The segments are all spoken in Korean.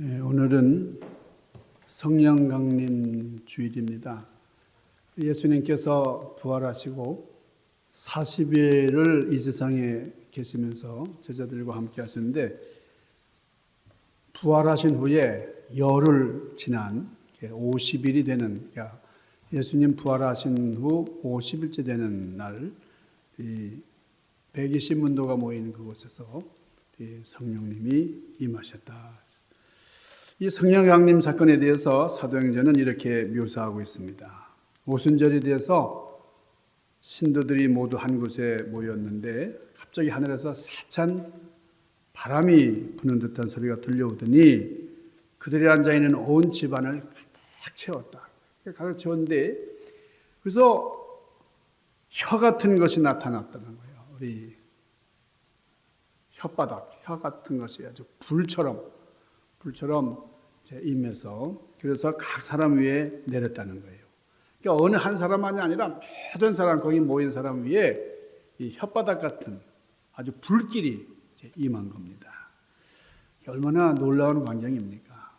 오늘은 성령 강림 주일입니다. 예수님께서 부활하시고 40일을 이 세상에 계시면서 제자들과 함께 하셨는데, 부활하신 후에 열흘 지난 50일이 되는, 예수님 부활하신 후 50일째 되는 날, 이 120문도가 모인 그곳에서 성령님이 임하셨다. 이 성령 강림 사건에 대해서 사도행전은 이렇게 묘사하고 있습니다. 오순절이 되어서 신도들이 모두 한 곳에 모였는데 갑자기 하늘에서 세찬 바람이 부는 듯한 소리가 들려오더니 그들이 앉아있는 온 집안을 가득 채웠다. 가득 채웠는데, 그래서 혀 같은 것이 나타났다는 거예요. 우리 혓바닥, 혀 같은 것이 아주 불처럼 임해서, 그래서 각 사람 위에 내렸다는 거예요. 그러니까 어느 한 사람만이 아니라 모든 사람, 거기 모인 사람 위에 이 혓바닥 같은 아주 불길이 임한 겁니다. 얼마나 놀라운 광경입니까?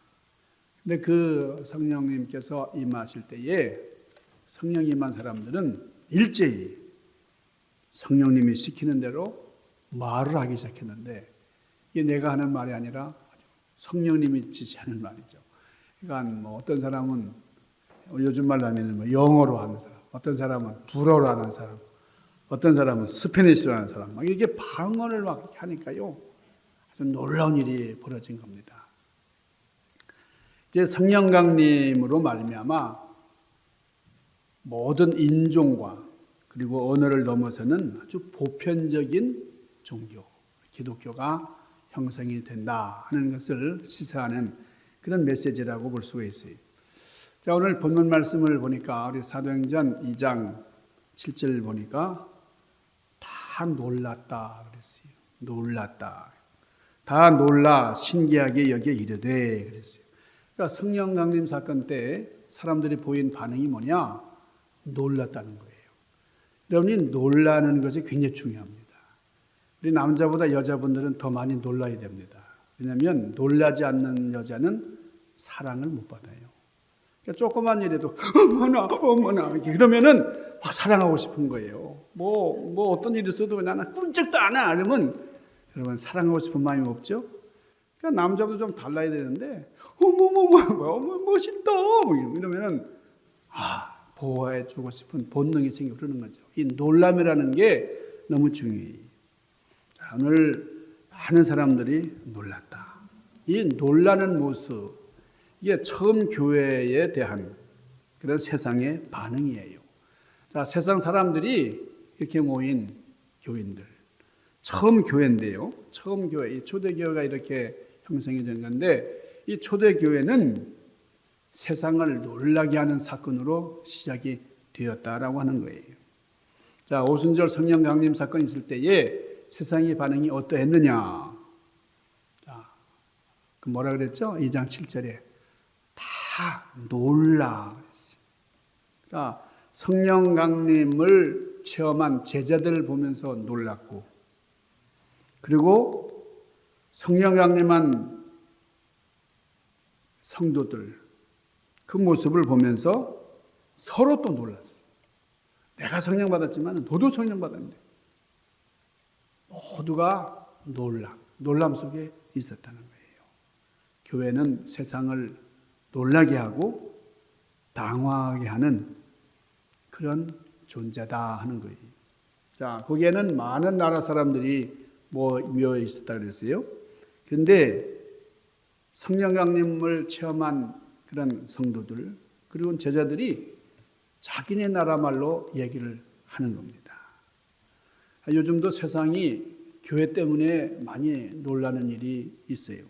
근데 그 성령님께서 임하실 때에 성령 임한 사람들은 일제히 성령님이 시키는 대로 말을 하기 시작했는데, 이게 내가 하는 말이 아니라 성령님이 지시하는 말이죠. 그러니까 어떤 사람은 요즘 말로 하면 영어로 하는 사람, 어떤 사람은 불어로 하는 사람, 어떤 사람은 스페니쉬로 하는 사람, 막 이렇게 방언을 막 하니까요, 아주 놀라운 일이 벌어진 겁니다. 이제 성령 강림으로 말미암아 모든 인종과 그리고 언어를 넘어서는 아주 보편적인 종교, 기독교가 형성이 된다 하는 것을 시사하는 그런 메시지라고 볼 수가 있어요. 자, 오늘 본문 말씀을 보니까 우리 사도행전 2장 7절 보니까 다 놀랐다 그랬어요. 놀랐다. 다 놀라 신기하게 여겨 이르되 그랬어요. 그러니까 성령 강림 사건 때 사람들이 보인 반응이 뭐냐? 놀랐다는 거예요. 여러분이 놀라는 것이 굉장히 중요합니다. 우리 남자보다 여자분들은 더 많이 놀라야 됩니다. 왜냐하면 놀라지 않는 여자는 사랑을 못 받아요. 그러니까 조그만 일에도 어머나 이렇게 그러면은 사랑하고 싶은 거예요. 뭐 어떤 일이 있어도 나는 꿀쩍도 안 해. 이러면 여러분 사랑하고 싶은 마음이 없죠. 그러니까 남자도 좀 달라야 되는데 어머 멋있다 이러면은 보호해주고 싶은 본능이 생겨 그러는 거죠. 이 놀람이라는 게 너무 중요해요. 오늘 많은 사람들이 놀랐다. 이 놀라는 모습, 이게 처음 교회에 대한 그런 세상의 반응이에요. 자, 세상 사람들이 이렇게 모인 교인들, 처음 교회인데요. 처음 교회, 이 초대교회가 이렇게 형성이 된 건데, 이 초대교회는 세상을 놀라게 하는 사건으로 시작이 되었다라고 하는 거예요. 자, 오순절 성령 강림 사건이 있을 때에 세상의 반응이 어떠했느냐? 자, 그 뭐라 그랬죠? 2장 7절에 다 놀라. 그러니까 성령 강림을 체험한 제자들을 보면서 놀랐고, 그리고 성령 강림한 성도들 그 모습을 보면서 서로 또 놀랐어. 내가 성령 받았지만 너도 성령 받았는데. 모두가 놀람 속에 있었다는 거예요. 교회는 세상을 놀라게 하고 당황하게 하는 그런 존재다 하는 거예요. 자, 거기에는 많은 나라 사람들이 모여 있었다 그랬어요. 그런데 성령 강림을 체험한 그런 성도들 그리고 제자들이 자기네 나라 말로 얘기를 하는 겁니다. 요즘도 세상이 교회 때문에 많이 놀라는 일이 있어요.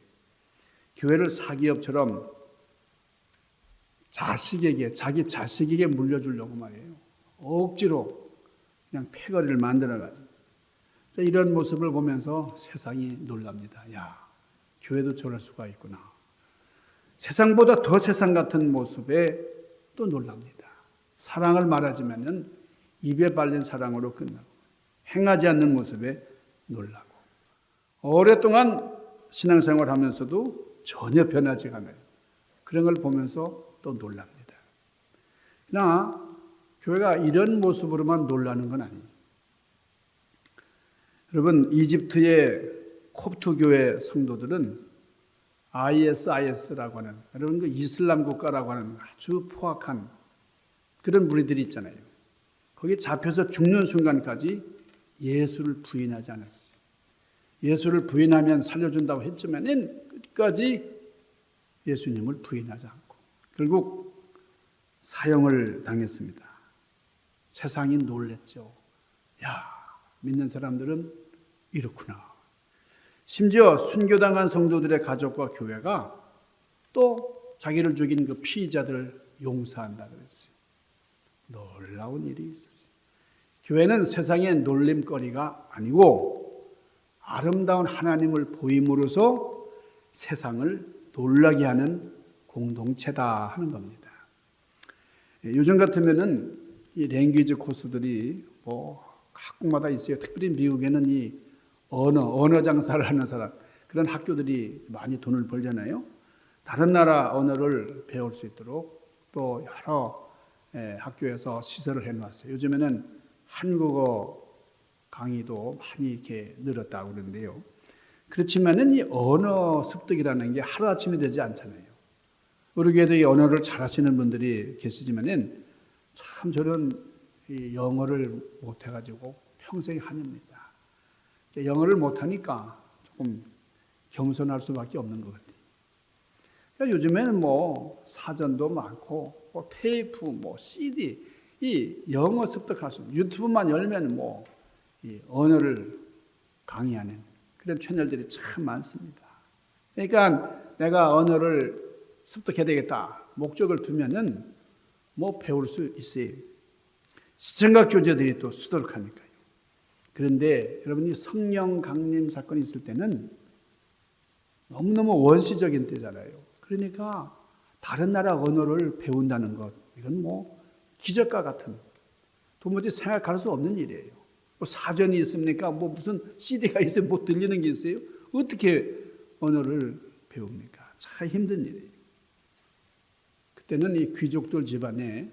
교회를 사기업처럼 자기 자식에게 물려주려고 말이에요. 억지로 그냥 패거리를 만들어가지고. 이런 모습을 보면서 세상이 놀랍니다. 야, 교회도 저럴 수가 있구나. 세상보다 더 세상 같은 모습에 또 놀랍니다. 사랑을 말하자면 입에 발린 사랑으로 끝나고 행하지 않는 모습에 놀라고, 오랫동안 신앙생활 하면서도 전혀 변하지가 않아요. 그런 걸 보면서 또 놀랍니다. 그러나 교회가 이런 모습으로만 놀라는 건 아니에요. 여러분, 이집트의 콥트 교회 성도들은 ISIS라고 하는, 여러분 그 이슬람 국가라고 하는 아주 포악한 그런 무리들이 있잖아요. 거기 잡혀서 죽는 순간까지 예수를 부인하지 않았어요. 예수를 부인하면 살려준다고 했지만 끝까지 예수님을 부인하지 않고 결국 사형을 당했습니다. 세상이 놀랬죠. 야, 믿는 사람들은 이렇구나. 심지어 순교당한 성도들의 가족과 교회가 또 자기를 죽인 그 피의자들을 용서한다 그랬어요. 놀라운 일이 있었어요. 교회는 세상의 놀림거리가 아니고 아름다운 하나님을 보임으로써 세상을 놀라게 하는 공동체다 하는 겁니다. 요즘 같으면은 이 랭귀지 코스들이 각국마다 있어요. 특별히 미국에는 이 언어 장사를 하는 사람, 그런 학교들이 많이 돈을 벌잖아요. 다른 나라 언어를 배울 수 있도록 또 여러 학교에서 시설을 해놓았어요. 요즘에는 한국어 강의도 많이 이렇게 늘었다고 그러는데요. 그렇지만은 이 언어 습득이라는 게 하루아침에 되지 않잖아요. 우리 교회도 이 언어를 잘하시는 분들이 계시지만은 참 저는 이 영어를 못해가지고 평생 한입니다. 영어를 못하니까 조금 겸손할 수밖에 없는 것 같아요. 그러니까 요즘에는 사전도 많고 테이프, CD, 이 영어 습득할 수 있는 유튜브만 열면 이 언어를 강의하는 그런 채널들이 참 많습니다. 그러니까 내가 언어를 습득해야 되겠다 목적을 두면은 배울 수 있어요. 시청각 교재들이 또 수두룩하니까요. 그런데 여러분이 성령 강림 사건이 있을 때는 너무너무 원시적인 때잖아요. 그러니까 다른 나라 언어를 배운다는 것, 이건 기적과 같은, 도무지 생각할 수 없는 일이에요. 사전이 있습니까? 무슨 CD가 있어요? 들리는 게 있어요? 어떻게 언어를 배웁니까? 참 힘든 일이에요. 그때는 이 귀족들 집안에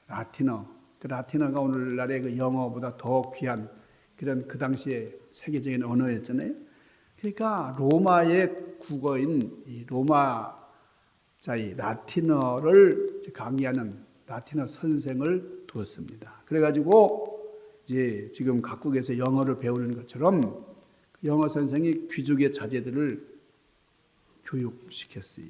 라틴어, 그 라틴어가 오늘날의 그 영어보다 더 귀한 그런 그 당시에 세계적인 언어였잖아요. 그러니까 로마의 국어인 이 로마자의 라틴어를 강의하는 라틴어 선생을 두었습니다. 그래가지고 이제 지금 각국에서 영어를 배우는 것처럼 영어 선생이 귀족의 자제들을 교육시켰어요.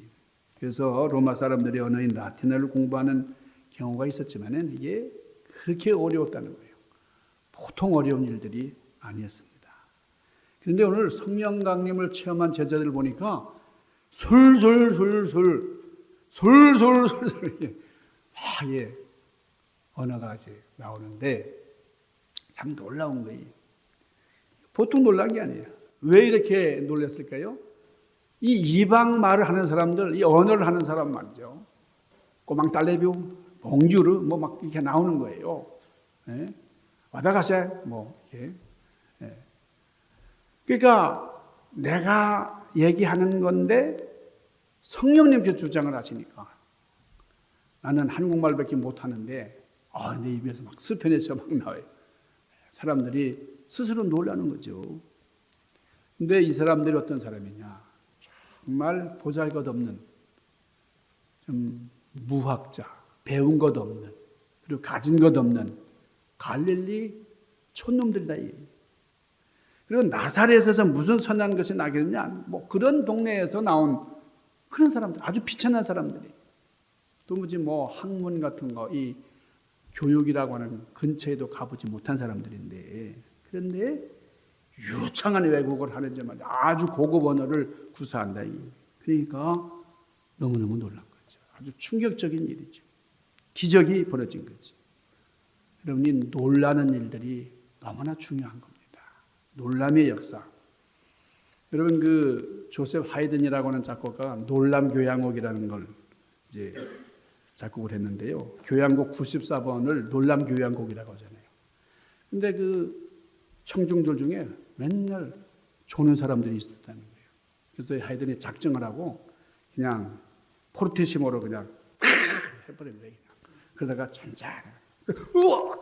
그래서 로마 사람들의 언어인 라틴어를 공부하는 경우가 있었지만은 이게 그렇게 어려웠다는 거예요. 보통 어려운 일들이 아니었습니다. 그런데 오늘 성령 강림을 체험한 제자들을 보니까 술술술술 언어가 이제 나오는데 참 놀라운 거예요. 보통 놀란 게 아니에요. 왜 이렇게 놀랐을까요? 이 이방 말을 하는 사람들, 이 언어를 하는 사람 말이죠. 꼬망 딸레뷰, 봉주르 막 이렇게 나오는 거예요. 예? 와다가세 이렇게. 예. 그러니까 내가 얘기하는 건데 성령님께서 주장을 하시니까 나는 한국말밖에 못하는데 내 입에서 막 스페인어가 막 나와요. 사람들이 스스로 놀라는 거죠. 근데 이 사람들이 어떤 사람이냐? 정말 보잘것없는 좀 무학자, 배운 것 없는, 그리고 가진 것 없는 갈릴리 촌놈들이다. 그리고 나사렛에서 무슨 선한 것이 나겠느냐? 그런 동네에서 나온 그런 사람들, 아주 비천한 사람들이. 도무지 학문 같은 거, 이 교육이라고 하는 근처에도 가보지 못한 사람들인데, 그런데 유창한 외국어를 하는지 말이야. 아주 고급 언어를 구사한다. 그러니까 너무너무 놀란 거죠. 아주 충격적인 일이죠. 기적이 벌어진 거지. 여러분이 놀라는 일들이 너무나 중요한 겁니다. 놀람의 역사. 여러분 그 조셉 하이든이라고 하는 작곡가가 놀람 교향곡이라는 걸 이제 작곡을 했는데요. 교향곡 94번을 놀람 교향곡이라고 하잖아요. 근데 그 청중들 중에 맨날 조는 사람들이 있었다는 거예요. 그래서 하이든이 작정을 하고 그냥 포르티시모로 그냥 해버린 거예요. 그러다가 잔잔하게 우와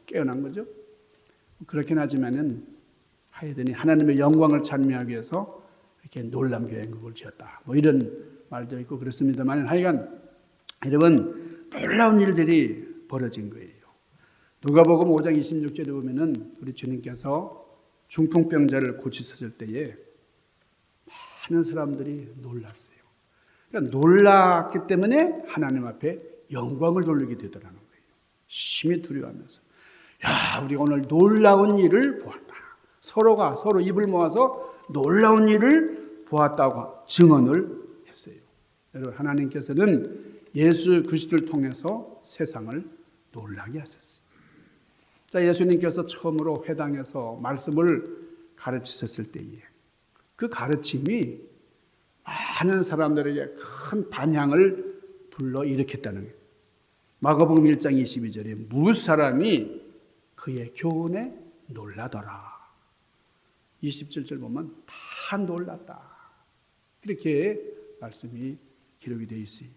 깨어난 거죠. 그렇긴 하지만은 하여튼이 하나님의 영광을 찬미하기 위해서 이렇게 놀람교회국을 지었다. 뭐 이런 말도 있고 그렇습니다만 하여간 여러분 놀라운 일들이 벌어진 거예요. 누가복음 5장 26절에 보면은 우리 주님께서 중풍병자를 고치셨을 때에 많은 사람들이 놀랐어요. 그러니까 놀랐기 때문에 하나님 앞에 영광을 돌리게 되더라는 거예요. 심히 두려워하면서 야 우리가 오늘 놀라운 일을 보았다. 서로가 서로 입을 모아서 놀라운 일을 보았다고 증언을 했어요. 여러분 하나님께서는 예수 그리스도를 통해서 세상을 놀라게 하셨어요. 자, 예수님께서 처음으로 회당에서 말씀을 가르치셨을 때에 그 가르침이 많은 사람들에게 큰 반향을 불러일으켰다는 거예요. 마가복음 1장 22절에 무슨 사람이 그의 교훈에 놀라더라. 27절 보면 다 놀랐다. 이렇게 말씀이 기록이 되어 있어요.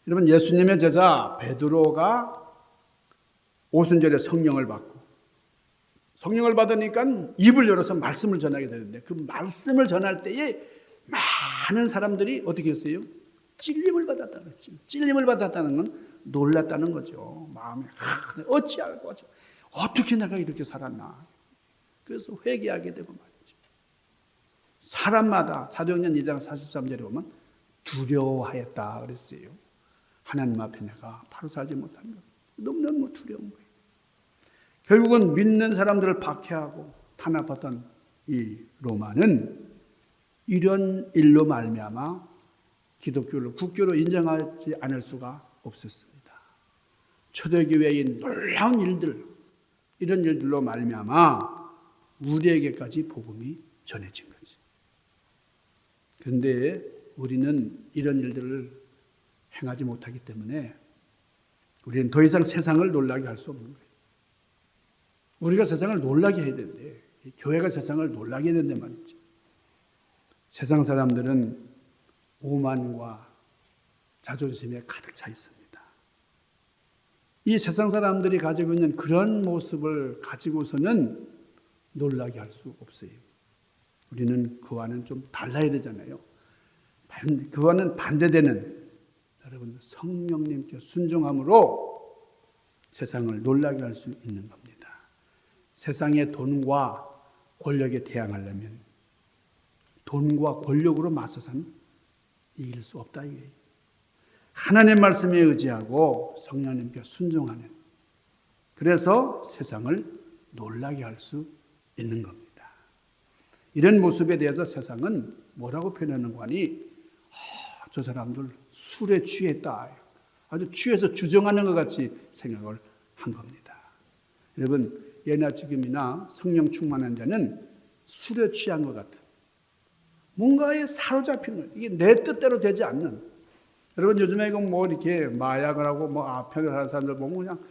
여러분 예수님의 제자 베드로가 오순절에 성령을 받고 성령을 받으니까 입을 열어서 말씀을 전하게 되는데 그 말씀을 전할 때에 많은 사람들이 어떻게 했어요? 찔림을 받았다는 거죠. 찔림을 받았다는 건 놀랐다는 거죠. 마음에 어찌할까 어떻게 내가 이렇게 살았나. 그래서 회개하게 되고 말이죠. 사람마다 사도행전 2장 43절에 보면 두려워하였다 그랬어요. 하나님 앞에 내가 바로 살지 못한 것. 너무너무 두려운 거예요. 결국은 믿는 사람들을 박해하고 탄압하던 이 로마는 이런 일로 말미암아 기독교를 국교로 인정하지 않을 수가 없었습니다. 초대교회의 놀라운 일들, 이런 일들로 말미암아 우리에게까지 복음이 전해진 거지. 그런데 우리는 이런 일들을 행하지 못하기 때문에 우리는 더 이상 세상을 놀라게 할 수 없는 거예요. 우리가 세상을 놀라게 해야 되는데 교회가 세상을 놀라게 해야 된단 말이죠. 세상 사람들은 오만과 자존심에 가득 차 있습니다. 이 세상 사람들이 가지고 있는 그런 모습을 가지고서는 놀라게 할 수 없어요. 우리는 그와는 좀 달라야 되잖아요. 그와는 반대되는 여러분 성령님께 순종함으로 세상을 놀라게 할 수 있는 겁니다. 세상의 돈과 권력에 대항하려면 돈과 권력으로 맞서서는 이길 수 없다 이거예요. 하나님의 말씀에 의지하고 성령님께 순종하는, 그래서 세상을 놀라게 할 수 있는 겁니다. 이런 모습에 대해서 세상은 뭐라고 표현하는 거니? 저 사람들 술에 취했다. 아주 취해서 주정하는 것 같이 생각을 한 겁니다. 여러분 예나 지금이나 성령 충만한 자는 술에 취한 것 같은, 뭔가에 사로잡히는, 이게 내 뜻대로 되지 않는. 여러분 요즘에 이거 뭐 이렇게 마약을 하고 뭐 아편을 하는 사람들 보면 그냥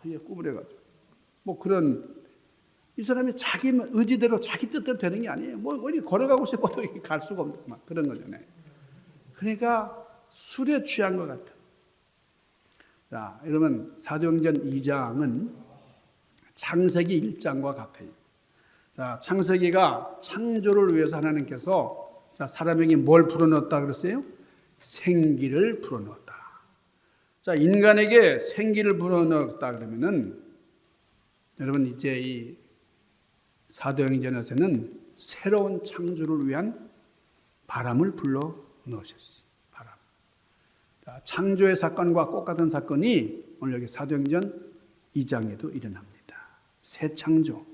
이게 꾸부려가지고 뭐 그런, 이 사람이 자기 의지대로 자기 뜻대로 되는 게 아니에요. 뭐 어디 걸어가고 싶어도 갈 수가 없는 막 그런 거잖아요. 그러니까 술에 취한 것 같은. 자, 여러분 사도행전 2장은 창세기 1장과 같아요. 자, 창세기가 창조를 위해서 하나님께서 사람에게 뭘 불어넣었다 그랬어요? 생기를 불어넣었다. 자, 인간에게 생기를 불어넣었다 그러면은 여러분 이제 이 사도행전에서는 새로운 창조를 위한 바람을 불러 넣으셨어요. 바람. 자, 창조의 사건과 똑같은 사건이 오늘 여기 사도행전 2장에도 일어납니다. 새 창조.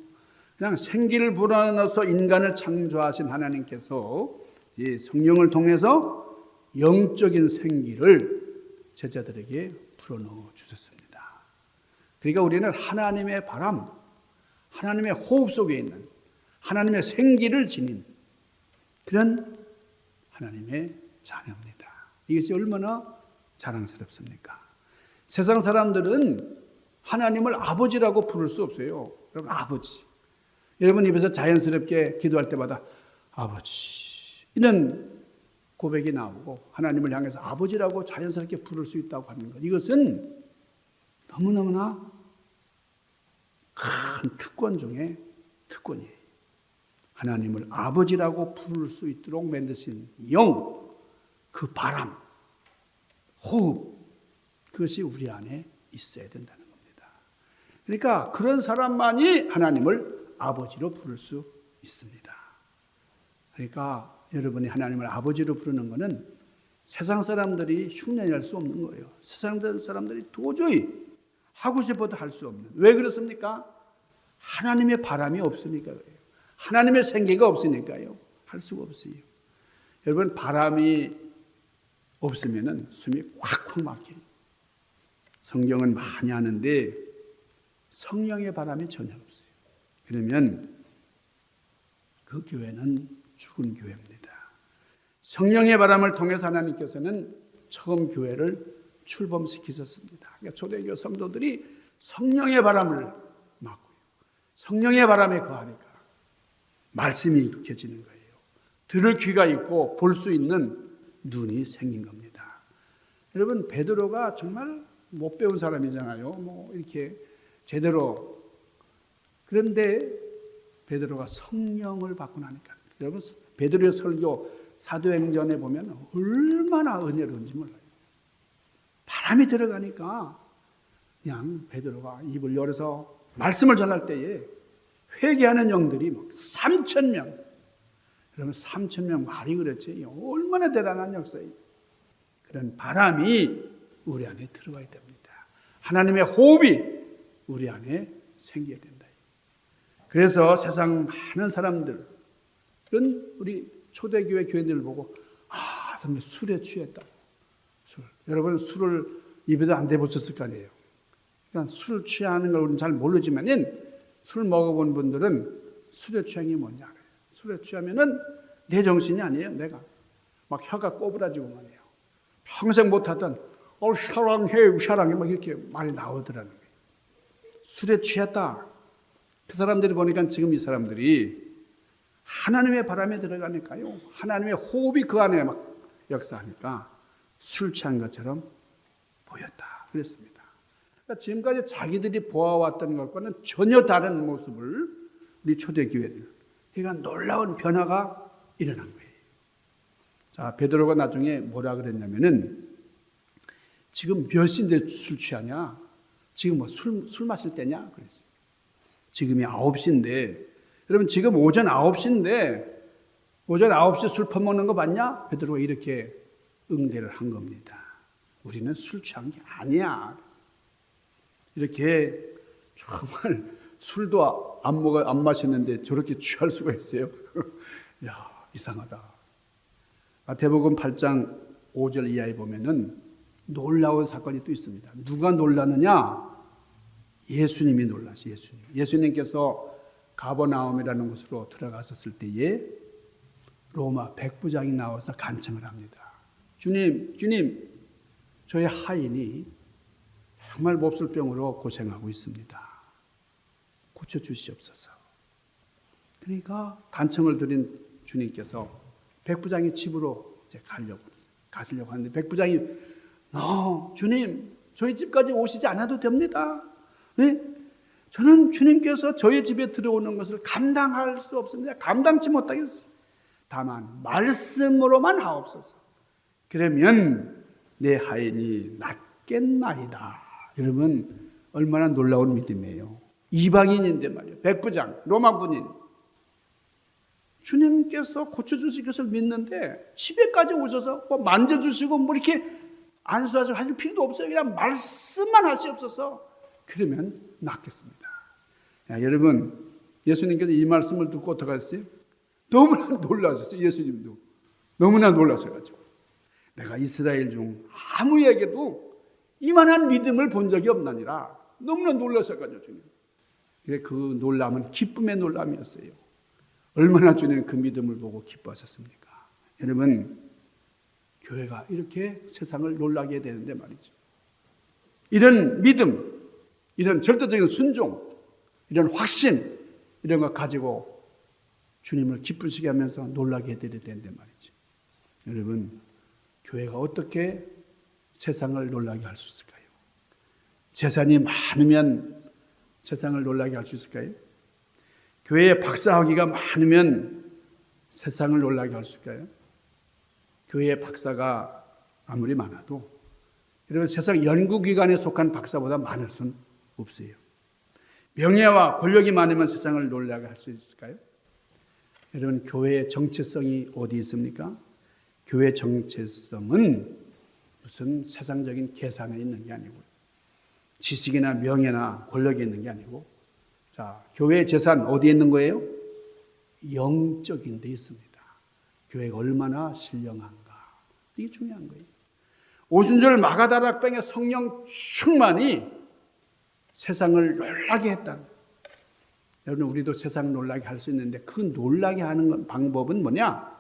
그냥 생기를 불어넣어서 인간을 창조하신 하나님께서 이 성령을 통해서 영적인 생기를 제자들에게 불어넣어 주셨습니다. 그러니까 우리는 하나님의 바람, 하나님의 호흡 속에 있는 하나님의 생기를 지닌 그런 하나님의 자녀입니다. 이것이 얼마나 자랑스럽습니까? 세상 사람들은 하나님을 아버지라고 부를 수 없어요. 여러분 아버지. 여러분 입에서 자연스럽게 기도할 때마다 아버지 이런 고백이 나오고 하나님을 향해서 아버지라고 자연스럽게 부를 수 있다고 하는 것, 이것은 너무너무나 큰 특권 중에 특권이에요. 하나님을 아버지라고 부를 수 있도록 만드신 영, 그 바람, 호흡, 그것이 우리 안에 있어야 된다는 겁니다. 그러니까 그런 사람만이 하나님을 아버지로 부를 수 있습니다. 그러니까 여러분이 하나님을 아버지로 부르는 것은 세상 사람들이 흉내낼 수 없는 거예요. 세상 사람들이 도저히 하고 싶어도 할 수 없는. 왜 그렇습니까? 하나님의 바람이 없으니까 그래요. 하나님의 생기가 없으니까요. 할 수가 없어요. 여러분, 바람이 없으면 숨이 꽉꽉 막혀요. 성경은 많이 하는데 성령의 바람이 전혀 없어요. 그러면 그 교회는 죽은 교회입니다. 성령의 바람을 통해서 하나님께서는 처음 교회를 출범시키셨습니다. 그러니까 초대교회 성도들이 성령의 바람을 맞고요. 성령의 바람에 거하니까 말씀이 익혀지는 거예요. 들을 귀가 있고 볼 수 있는 눈이 생긴 겁니다. 여러분, 베드로가 정말 못 배운 사람이잖아요. 뭐 이렇게 제대로. 그런데 베드로가 성령을 받고 나니까, 여러분, 베드로의 설교 사도행전에 보면 얼마나 은혜로운지 몰라요. 바람이 들어가니까 그냥 베드로가 입을 열어서 말씀을 전할 때에 회개하는 영들이 막 3,000명. 그러면 3,000명 말이 그렇지. 얼마나 대단한 역사예요. 그런 바람이 우리 안에 들어와야 됩니다. 하나님의 호흡이 우리 안에 생겨야 된다. 그래서 세상 많은 사람들은 우리 초대교회 교인들을 보고, 정말 술에 취했다. 술. 여러분, 술을 입에도 안 대보셨을 거 아니에요. 그러니까 술 취하는 걸 우리는 잘 모르지만 술 먹어본 분들은 술에 취한 게 뭔지 알아요. 술에 취하면은 내 정신이 아니에요. 내가 막 혀가 꼬부라지고 말이에요. 평생 못하던 사랑해 막 이렇게 말이 나오더라는 거예요. 술에 취했다. 그 사람들이 보니까 지금 이 사람들이 하나님의 바람에 들어가니까요. 하나님의 호흡이 그 안에 막 역사하니까 술 취한 것처럼 보였다. 그랬습니다. 그러니까 지금까지 자기들이 보아왔던 것과는 전혀 다른 모습을 우리 초대교회들, 그러니까 놀라운 변화가 일어난 거예요. 자, 베드로가 나중에 뭐라 그랬냐면은, 지금 몇 시인데 술 취하냐? 지금 뭐 술 마실 때냐? 그랬어요. 지금이 9시인데, 여러분, 지금 오전 9시인데 오전 9시 술 퍼먹는 거 봤냐? 베드로가 이렇게 응대를 한 겁니다. 우리는 술 취한 게 아니야. 이렇게 정말 술도 안 마셨는데 저렇게 취할 수가 있어요? 야, 이상하다. 마태복음 8장 5절 이하에 보면은 놀라운 사건이 또 있습니다. 누가 놀라느냐? 예수님이 놀라시. 예수님께서 가버나움이라는 곳으로 들어갔었을 때에 로마 백부장이 나와서 간청을 합니다. 주님, 저희 하인이 정말 몹쓸병으로 고생하고 있습니다. 고쳐주시옵소서. 그러니까 간청을 드린 주님께서 백부장의 집으로 이제 가시려고 하는데, 백부장이 주님, 저희 집까지 오시지 않아도 됩니다. 네? 저는 주님께서 저희 집에 들어오는 것을 감당할 수 없습니다. 감당치 못하겠어요. 다만 말씀으로만 하옵소서. 그러면 내 하인이 낫겠나이다. 여러분, 얼마나 놀라운 믿음이에요. 이방인인데 말이에요. 백부장, 로마 군인. 주님께서 고쳐주실 것을 믿는데 집에까지 오셔서 뭐 만져주시고 뭐 이렇게 안수하시고 하실 필요도 없어요. 그냥 말씀만 하시옵소서. 그러면 낫겠습니다. 야, 여러분, 예수님께서 이 말씀을 듣고 어떻게 하셨어요? 너무나 놀라셨어요. 예수님도 너무나 놀라셔가지고, 내가 이스라엘 중 아무에게도 이만한 믿음을 본 적이 없나니라. 너무나 놀라셔가지고 주님. 그 놀람은 기쁨의 놀람이었어요. 얼마나 주님 그 믿음을 보고 기뻐하셨습니까? 여러분, 교회가 이렇게 세상을 놀라게 되는데 말이죠. 이런 믿음, 이런 절대적인 순종, 이런 확신, 이런 거 가지고 주님을 기쁘시게 하면서 놀라게 해드려야 되는데 말이죠. 여러분, 교회가 어떻게 세상을 놀라게 할 수 있을까요? 재산이 많으면 세상을 놀라게 할 수 있을까요? 교회에 박사학위가 많으면 세상을 놀라게 할 수 있을까요? 교회에 박사가 아무리 많아도 여러분, 세상 연구기관에 속한 박사보다 많을 수는 없어요. 명예와 권력이 많으면 세상을 놀라게 할 수 있을까요? 여러분, 교회의 정체성이 어디 있습니까? 교회 정체성은 무슨 세상적인 계산에 있는 게 아니고, 지식이나 명예나 권력이 있는 게 아니고, 자, 교회의 재산 어디에 있는 거예요? 영적인 데 있습니다. 교회가 얼마나 신령한가, 이게 중요한 거예요. 오순절 마가다락방의 성령 충만이 세상을 놀라게 했다. 여러분, 우리도 세상 놀라게 할 수 있는데 그 놀라게 하는 방법은 뭐냐?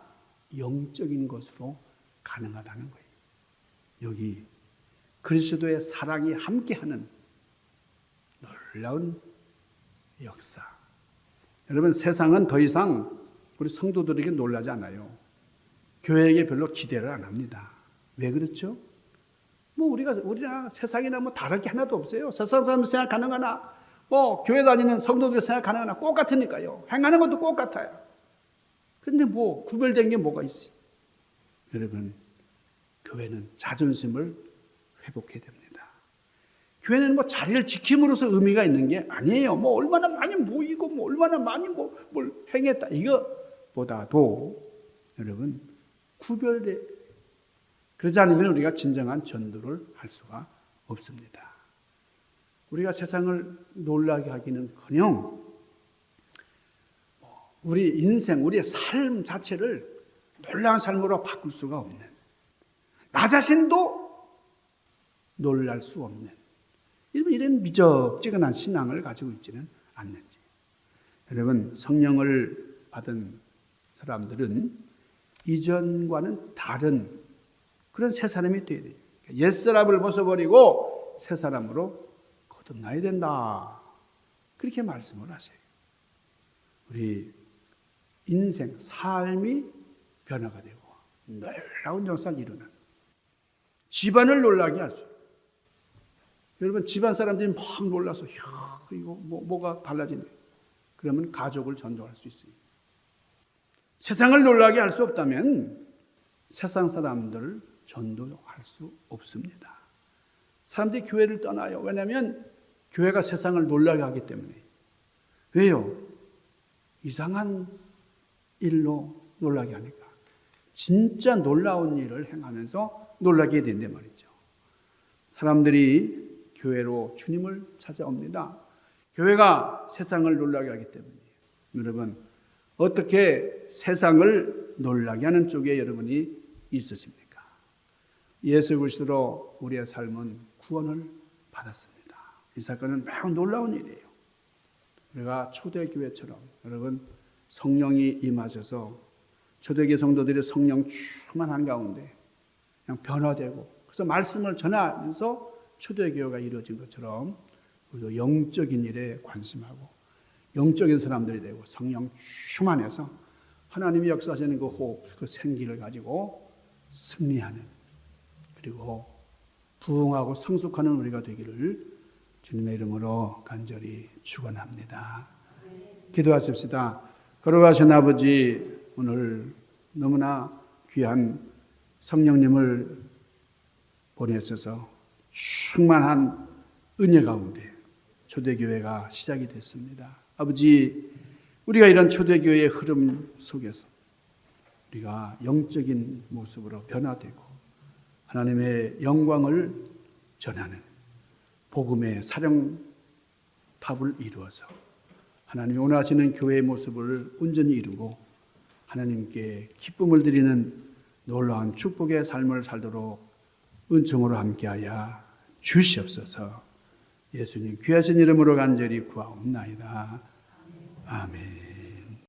영적인 것으로 가능하다는 거예요. 여기 그리스도의 사랑이 함께하는 놀라운 역사. 여러분, 세상은 더 이상 우리 성도들에게 놀라지 않아요. 교회에게 별로 기대를 안 합니다. 왜 그렇죠? 우리랑 세상이나 다를 게 하나도 없어요. 세상 사람 생각하는 거나 교회 다니는 성도들 생각하는 거나 똑같으니까요. 행하는 것도 똑같아요. 근데 구별된 게 뭐가 있어요? 여러분, 교회는 자존심을 회복해야 됩니다. 교회는 자리를 지킴으로써 의미가 있는 게 아니에요. 얼마나 많이 모이고 얼마나 많이 뭘 행했다, 이거보다도 여러분, 구별돼. 그러지 않으면 우리가 진정한 전도를 할 수가 없습니다. 우리가 세상을 놀라게 하기는커녕 우리 인생, 우리의 삶 자체를 놀라운 삶으로 바꿀 수가 없는, 나 자신도 놀랄 수 없는 이런 미적지근한 신앙을 가지고 있지는 않는지. 여러분, 성령을 받은 사람들은 이전과는 다른 그런 새 사람이 되어야 돼요. 옛사람을 벗어버리고 새 사람으로 거듭나야 된다, 그렇게 말씀을 하세요. 우리 인생, 삶이 변화가 되고 놀라운 역사를 이루는, 집안을 놀라게 하죠. 여러분, 집안 사람들이 막 놀라서 이거 뭐가 달라지네, 그러면 가족을 전도할 수 있어요. 세상을 놀라게 할 수 없다면 세상 사람들을 전도할 수 없습니다. 사람들이 교회를 떠나요. 왜냐하면 교회가 세상을 놀라게 하기 때문에. 왜요? 이상한 일로 놀라게 하니까. 진짜 놀라운 일을 행하면서 놀라게 된단 말이죠. 사람들이 교회로 주님을 찾아옵니다. 교회가 세상을 놀라게 하기 때문이에요. 여러분, 어떻게 세상을 놀라게 하는 쪽에 여러분이 있으십니까? 예수 그리스도로 우리의 삶은 구원을 받았습니다. 이 사건은 매우 놀라운 일이에요. 우리가 초대교회처럼 여러분, 성령이 임하셔서 초대교회 성도들이 성령 충만한 가운데 그냥 변화되고, 그래서 말씀을 전하면서 초대교회가 이루어진 것처럼 우리도 영적인 일에 관심하고 영적인 사람들이 되고 성령 충만해서 하나님이 역사하시는 그 호흡, 그 생기를 가지고 승리하는, 그리고 부흥하고 성숙하는 우리가 되기를 주님의 이름으로 간절히 축원합니다. 기도하십시다. 거룩하신 아버지, 오늘 너무나 귀한 성령님을 보내셔서 충만한 은혜 가운데 초대교회가 시작이 됐습니다. 아버지, 우리가 이런 초대교회의 흐름 속에서 우리가 영적인 모습으로 변화되고 하나님의 영광을 전하는 복음의 사령탑을 이루어서 하나님이 원하시는 교회의 모습을 온전히 이루고 하나님께 기쁨을 드리는 놀라운 축복의 삶을 살도록 은총으로 함께하여 주시옵소서. 예수님 귀하신 이름으로 간절히 구하옵나이다. 아멘.